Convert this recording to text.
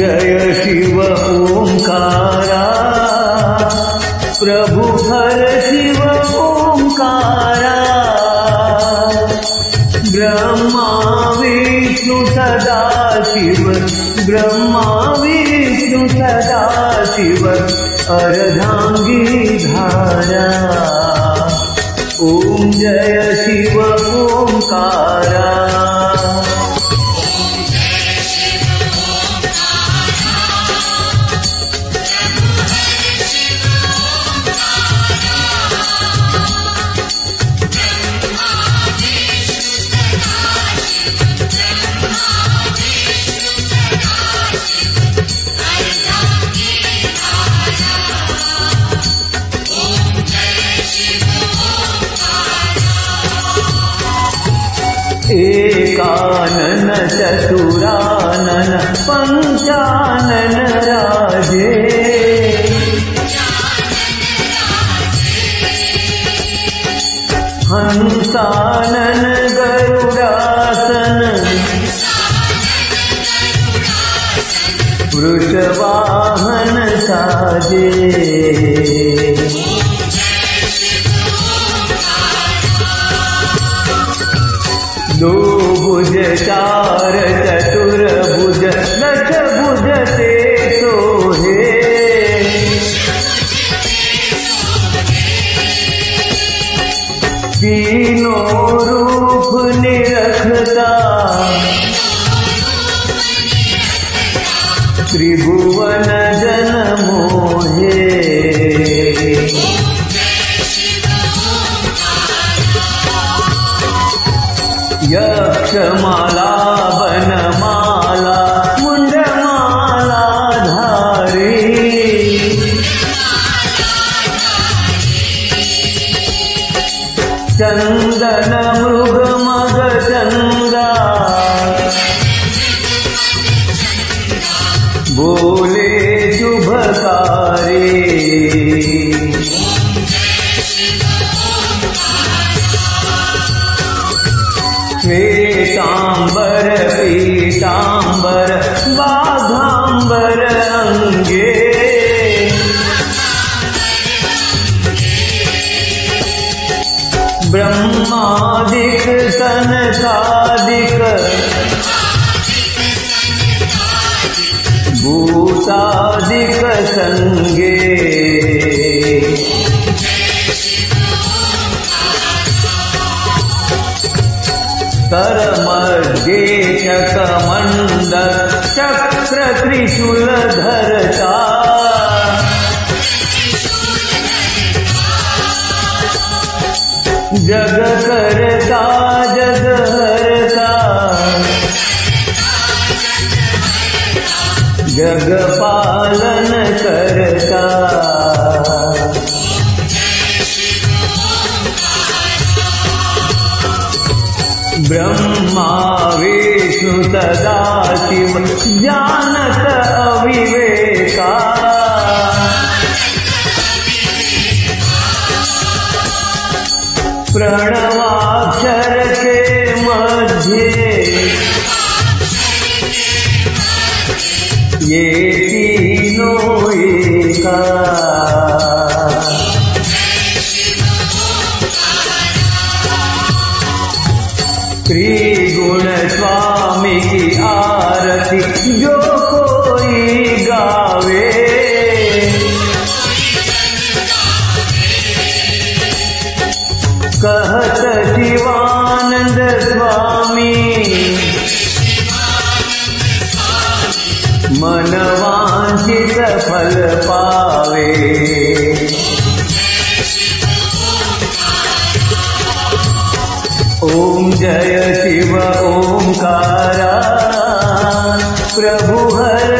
जय शिव ओंकारा, प्रभु हर शिव ओंकारा। ब्रह्मा विष्णु सदा शिव, ब्रह्मा विष्णु सदा शिव, अर्धांगी धारा। ओम जय शिव ओंकारा। एकानन चतुरानन पंचानन राजे, हंसानन गरुडासन, वृषवाहन साजे। दो भुज चार चतुर्भुज दश भुज ते सोहे, तीनों रूप निरखता, त्रिभुवन जन मोहे। यक्षमाला बनमाला मुंडमाला धारी, चंदन मृग मग चंदा, बोले शुभकारी। श्वेतांबर पीतांबर बाघांबर अंगे, ब्रह्मादिक सनकादिक, भूतादिक संगे। करमध्ये चकमंडल चक्र त्रिशूल धरता, जग करता जग हरता, जग पालन करता। ब्रह्मा विष्णु सदा शिव जानत अविवेका, प्रणवाक्षर के मध्य ये तीनों एका। त्रिगुण स्वामी की आरती जो कोई गावे, कहत शिवानंद स्वामी, मन वांछित फल पावे। ओम जय शिव ओंकारा, प्रभु हर